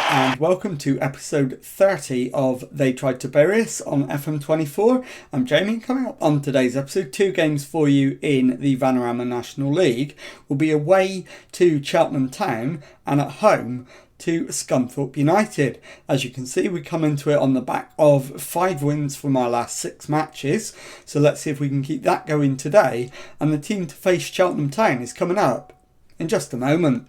and welcome to episode 30 of They Tried to Bury Us on FM24. I'm Jamie. Coming up on today's episode, 2 games for you in the Vanarama National League. We'll be away to Cheltenham Town and at home to Scunthorpe United. As you can see, we come into it on the back of 5 wins from our last 6 matches. So let's see if we can keep that going today. And the team to face Cheltenham Town is coming up in just a moment.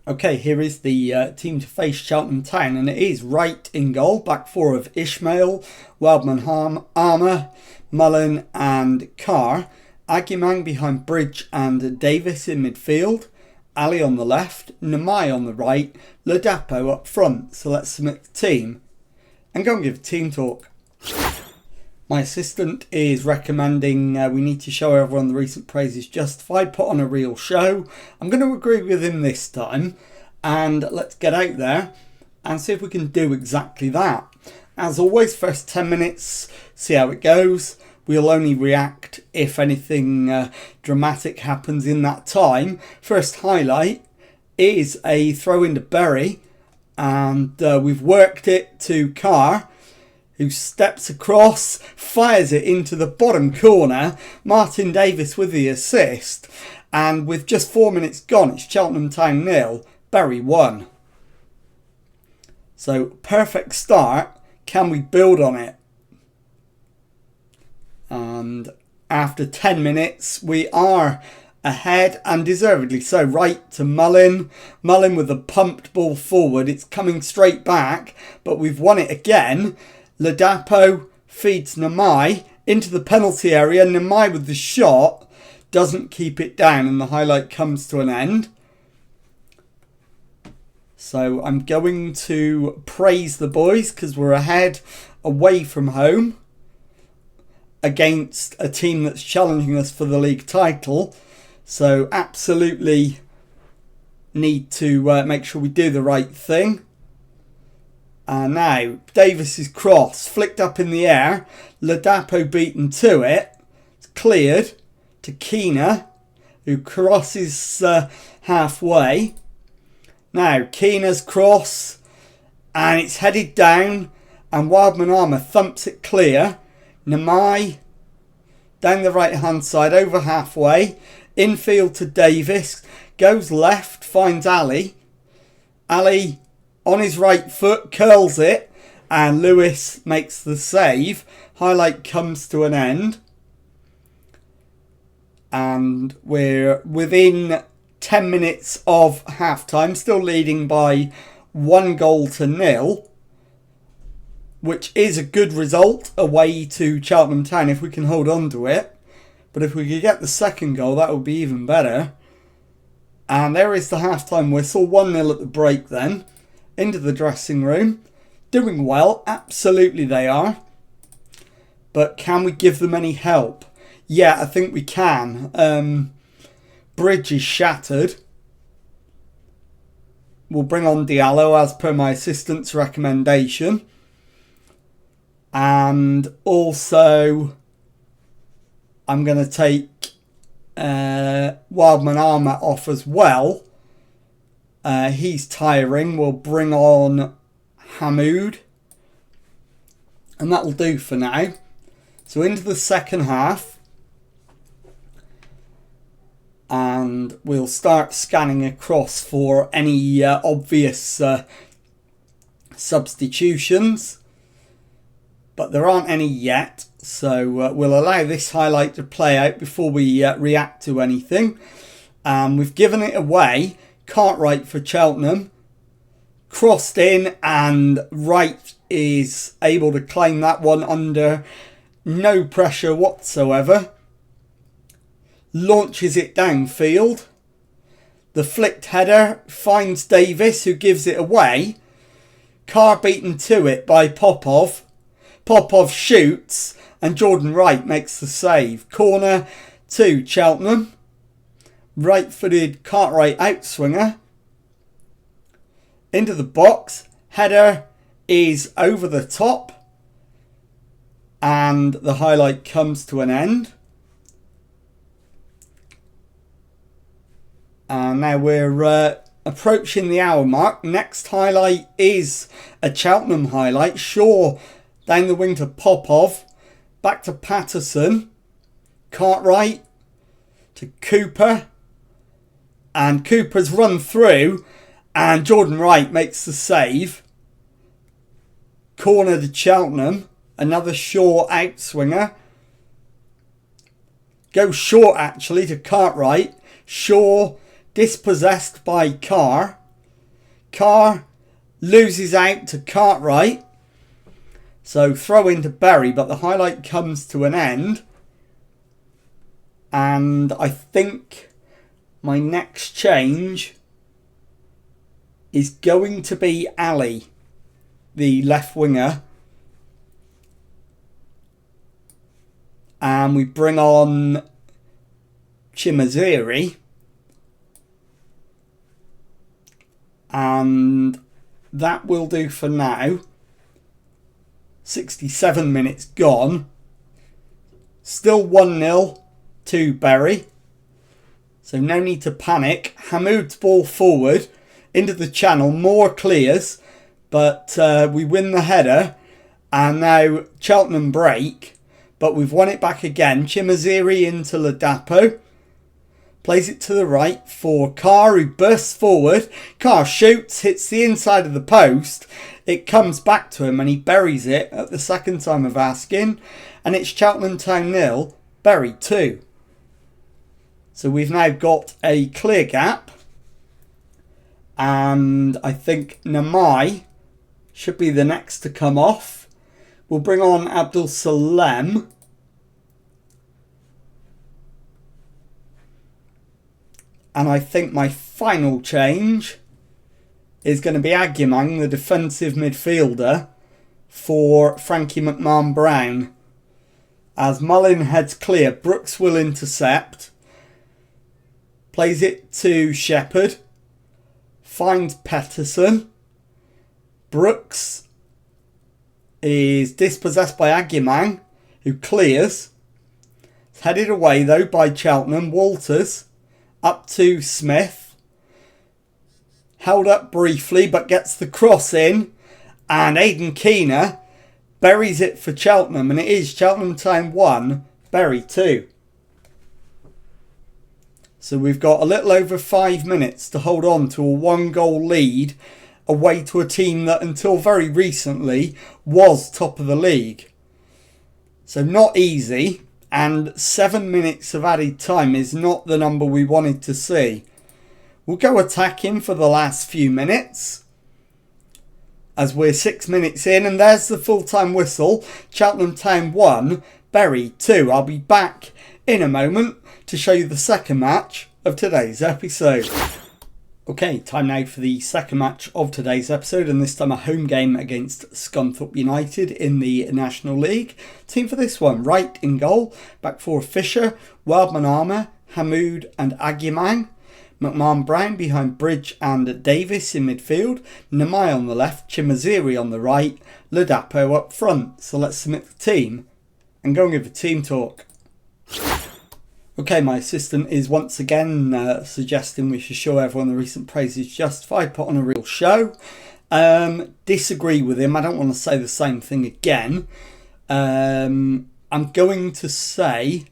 Okay, here is the team to face Cheltenham Town, and it is Wright in goal, back 4 of Ishmael, Wildman Armour, Mullen and Carr, Agumang behind Bridge and Davis in midfield, Ali on the left, Namai on the right, Ladapo up front. So let's submit the team and go and give a team talk. My assistant is recommending we need to show everyone the recent praises justified, put on a real show. I'm going to agree with him this time, and let's get out there and see if we can do exactly that. As always, first 10 minutes, see how it goes. We'll only react if anything dramatic happens in that time. First highlight is a throw into Bury, and we've worked it to Carr, who steps across, fires it into the bottom corner. Martin Davis with the assist. And with just 4 minutes gone, it's Cheltenham Town 0, Bury 1. So, perfect start. Can we build on it? And after 10 minutes, we are ahead, and deservedly so. Right to Mullen. Mullen with a pumped ball forward. It's coming straight back, but we've won it again. Ladapo feeds Namai into the penalty area. Namai with the shot doesn't keep it down, and the highlight comes to an end. So I'm going to praise the boys because we're ahead away from home against a team that's challenging us for the league title. So absolutely need to make sure we do the right thing. And now, Davis's cross, flicked up in the air. Ladapo beaten to it. It's cleared to Keener, who crosses halfway. Now, Keener's cross, and it's headed down, and Wildman Armour thumps it clear. Namai, down the right-hand side, over halfway. Infield to Davis, goes left, finds Ali. Ali on his right foot, curls it, and Lewis makes the save. Highlight comes to an end. And we're within 10 minutes of half-time, still leading by 1 goal to 0, which is a good result away to Cheltenham Town if we can hold on to it. But if we could get the second goal, that would be even better. And there is the half-time whistle, 1-0 at the break then. Into the dressing room. Doing well, absolutely they are. But can we give them any help? Yeah, I think we can. Bridge is shattered. We'll bring on Diallo as per my assistant's recommendation. And also, I'm going to take Wildman Armour off as well. He's tiring. We'll bring on Hamoud. And that'll do for now. So into the second half. And we'll start scanning across for any obvious substitutions. But there aren't any yet. So we'll allow this highlight to play out before we react to anything. We've given it away. Cartwright for Cheltenham. Crossed in, and Wright is able to claim that one under no pressure whatsoever. Launches it downfield. The flicked header finds Davis, who gives it away. Carr beaten to it by Popov. Popov shoots, and Jordan Wright makes the save. Corner to Cheltenham. Right-footed Cartwright outswinger. Into the box. Header is over the top. And the highlight comes to an end. And now we're approaching the hour mark. Next highlight is a Cheltenham highlight. Shaw down the wing to Popov. Back to Patterson. Cartwright to Cooper. And Cooper's run through. And Jordan Wright makes the save. Corner to Cheltenham. Another Shaw outswinger. Goes short actually to Cartwright. Shaw dispossessed by Carr. Carr loses out to Cartwright. So throw into Berry, but the highlight comes to an end. And I think my next change is going to be Ali, the left winger. And we bring on Chimaziri. And that will do for now. 67 minutes gone. Still 1-0 to Berry. So no need to panic. Hamoud's ball forward into the channel. More clears. But we win the header. And now Cheltenham break. But we've won it back again. Chimaziri into Ladapo. Plays it to the right for Carr, who bursts forward. Carr shoots, hits the inside of the post. It comes back to him and he buries it at the second time of asking. And it's Cheltenham Town 0, Bury 2. So we've now got a clear gap. And I think Namai should be the next to come off. We'll bring on Abdul Salem. And I think my final change is going to be Agyemang, the defensive midfielder, for Frankie McMahon-Brown. As Mullin heads clear, Brooks will intercept. Plays it to Shepherd. Finds Petterson. Brooks is dispossessed by Agyemang, who clears. It's headed away though by Cheltenham. Walters up to Smith. Held up briefly but gets the cross in. And Aidan Keener buries it for Cheltenham. And it is Cheltenham Town 1, Bury 2. So we've got a little over 5 minutes to hold on to a 1-goal lead away to a team that until very recently was top of the league. So not easy. And 7 minutes of added time is not the number we wanted to see. We'll go attacking for the last few minutes. As we're 6 minutes in. And there's the full-time whistle. Cheltenham Town 1, Bury 2. I'll be back in a moment to show you the second match of today's episode. Okay, time now for the second match of today's episode, and this time a home game against Scunthorpe United in the National League. Team for this one, Wright in goal, back four Fisher, Wildman Armour, Hamoud and Agyemang. McMahon-Brown behind Bridge and Davis in midfield, Namai on the left, Chimaziri on the right, Ladapo up front. So let's submit the team and go and give a team talk. Okay, my assistant is once again suggesting we should show everyone the recent praises justified, put on a real show. Disagree with him. I don't want to say the same thing again. I'm going to say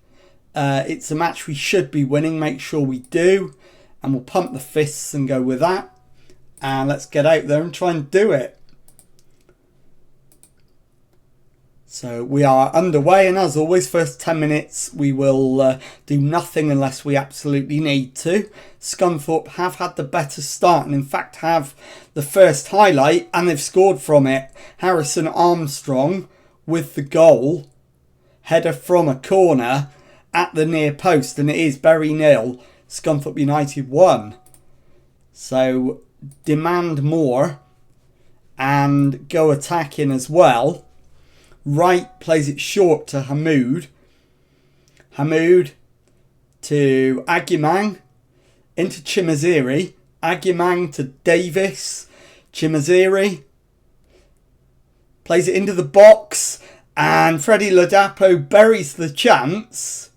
it's a match we should be winning. Make sure we do. And we'll pump the fists and go with that. And let's get out there and try and do it. So we are underway, and as always, first 10 minutes we will do nothing unless we absolutely need to. Scunthorpe have had the better start and in fact have the first highlight, and they've scored from it. Harrison Armstrong with the goal. Header from a corner at the near post, and it is Bury 0, Scunthorpe United 1. So demand more and go attacking as well. Wright plays it short to Hamoud. Hamoud to Agyemang. Into Chimaziri. Agyemang to Davis. Chimaziri plays it into the box. And Freddie Ladapo buries the chance.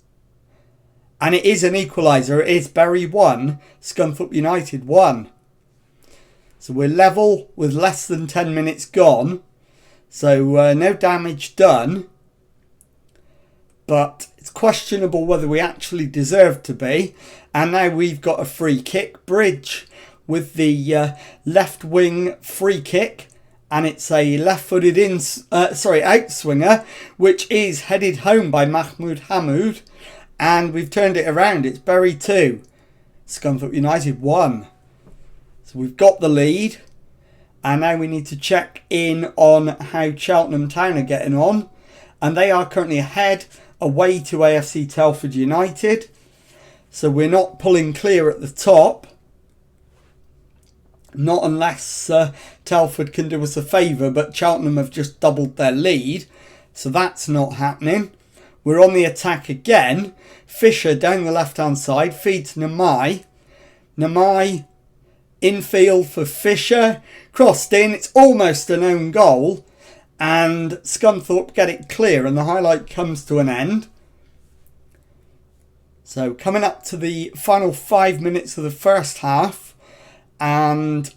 And it is an equaliser. It is Bury 1, Scunthorpe United 1. So we're level with less than 10 minutes gone. So no damage done. But it's questionable whether we actually deserve to be. And now we've got a free kick. Bridge with the left wing free kick. And it's a left-footed outswinger, which is headed home by Mahmoud Hamoud. And we've turned it around. It's Bury 2. Scunthorpe United 1. So we've got the lead. And now we need to check in on how Cheltenham Town are getting on. And they are currently ahead away to AFC Telford United. So we're not pulling clear at the top. Not unless Telford can do us a favour, but Cheltenham have just doubled their lead. So that's not happening. We're on the attack again. Fisher down the left-hand side, feeds Namai. Namai infield for Fisher. Crossed in, it's almost an own goal. And Scunthorpe get it clear and the highlight comes to an end. So coming up to the final 5 minutes of the first half. And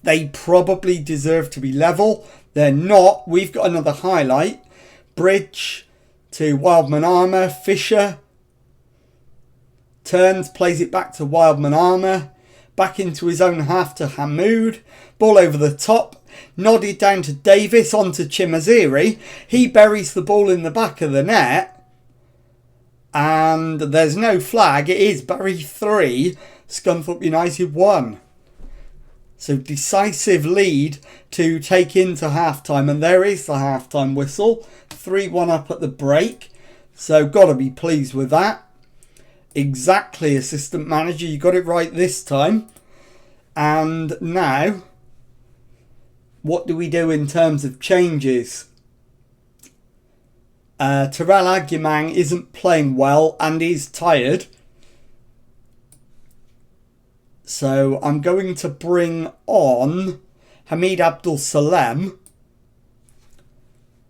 they probably deserve to be level. They're not. We've got another highlight. Bridge to Wildman Armour. Fisher turns, plays it back to Wildman Armour. Back into his own half to Hamoud. Ball over the top. Nodded down to Davis, onto Chimaziri. He buries the ball in the back of the net. And there's no flag. It is Bury 3, Scunthorpe United 1. So decisive lead to take into half-time. And there is the half-time whistle. 3-1 up at the break. So got to be pleased with that. Exactly, assistant manager. You got it right this time. And now, what do we do in terms of changes? Terrell Agyemang isn't playing well and is tired. So I'm going to bring on Hamid Abdul Salem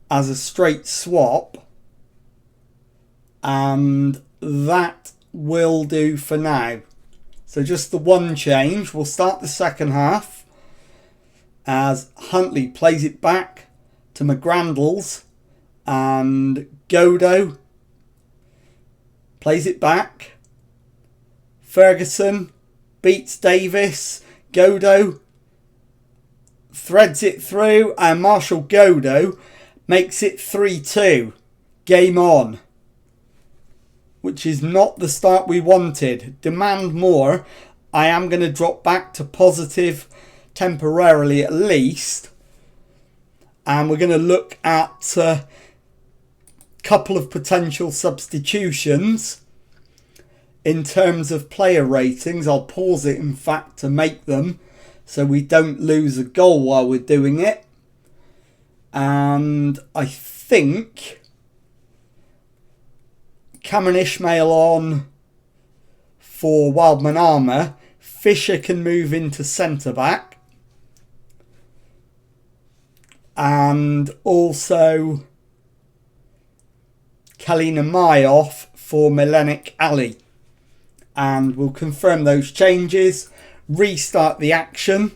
as a straight swap. And that will do for now. So just the one change. We'll start the second half as Huntley plays it back to McGrandles and Godo plays it back. Ferguson beats Davis. Godo threads it through and Marshall Godo makes it 3-2. Game on. Which is not the start we wanted. Demand more. I am going to drop back to positive temporarily at least. And we're going to look at a couple of potential substitutions. In terms of player ratings, I'll pause it in fact to make them so we don't lose a goal while we're doing it. And I think Cameron Ishmael on for Wildman Armour. Fisher can move into centre-back. And also Kalina Mai off for Milenik Ali. And we'll confirm those changes. Restart the action.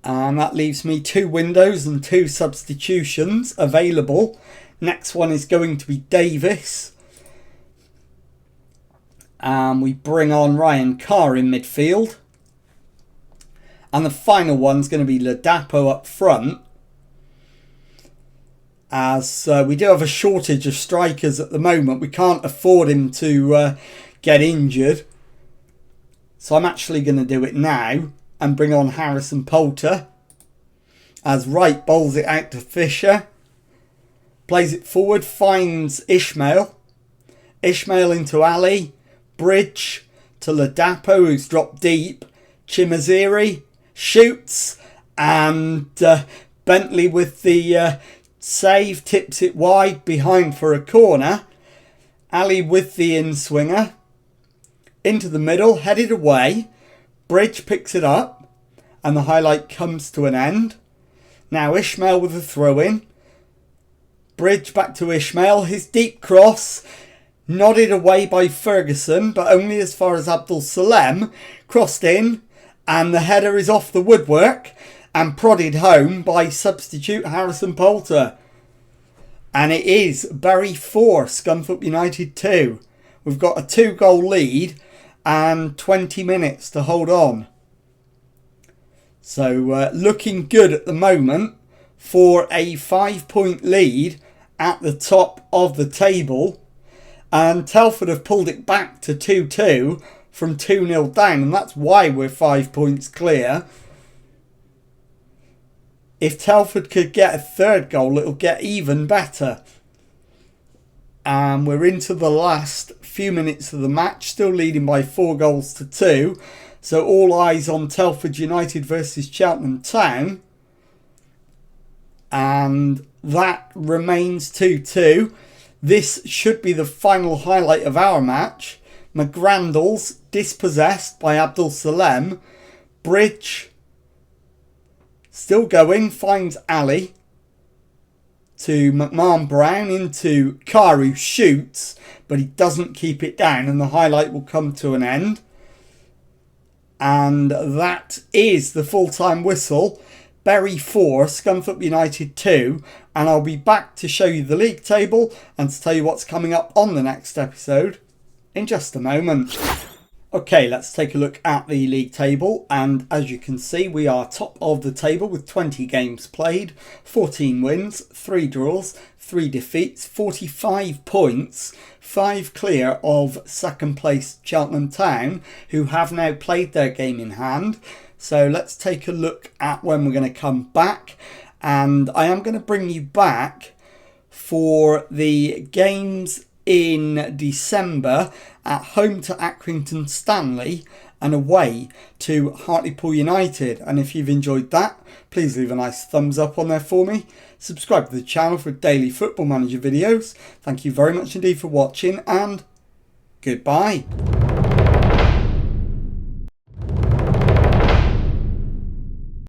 And that leaves me 2 windows and 2 substitutions available. Next one is going to be Davis. And we bring on Ryan Carr in midfield. And the final one's going to be Ladapo up front. As we do have a shortage of strikers at the moment. We can't afford him to get injured. So I'm actually going to do it now. And bring on Harrison Poulter. As Wright bowls it out to Fisher. Plays it forward. Finds Ishmael. Ishmael into Ali. Bridge to Ladapo, who's dropped deep. Chimaziri shoots. And Bentley with the save. Tips it wide behind for a corner. Ali with the in-swinger. Into the middle. Headed away. Bridge picks it up. And the highlight comes to an end. Now Ishmael with a throw-in. Bridge back to Ishmael. His deep cross. Nodded away by Ferguson, but only as far as Abdul Salem. Crossed in, and the header is off the woodwork and prodded home by substitute Harrison Poulter. And it is Bury 4, Scunthorpe United 2. We've got a 2-goal lead and 20 minutes to hold on. So looking good at the moment for a 5-point lead at the top of the table. And Telford have pulled it back to 2-2 from 2-0 down. And that's why we're 5 points clear. If Telford could get a third goal, it'll get even better. And we're into the last few minutes of the match. Still leading by 4-2. So all eyes on Telford United versus Cheltenham Town. And that remains 2-2. This should be the final highlight of our match. McGrandles dispossessed by Abdul Salem. Bridge still going, finds Ali to McMahon Brown into Karu, shoots, but he doesn't keep it down, and the highlight will come to an end. And that is the full-time whistle. Bury 4, Scunthorpe United 2, and I'll be back to show you the league table and to tell you what's coming up on the next episode in just a moment. Okay, let's take a look at the league table, and as you can see, we are top of the table with 20 games played, 14 wins, 3 draws, 3 defeats, 45 points, 5 clear of second place Cheltenham Town, who have now played their game in hand. So let's take a look at when we're going to come back, and I am going to bring you back for the games in December at home to Accrington Stanley and away to Hartlepool United. And if you've enjoyed that, please leave a nice thumbs up on there for me. Subscribe to the channel for daily Football Manager videos. Thank you very much indeed for watching, and goodbye.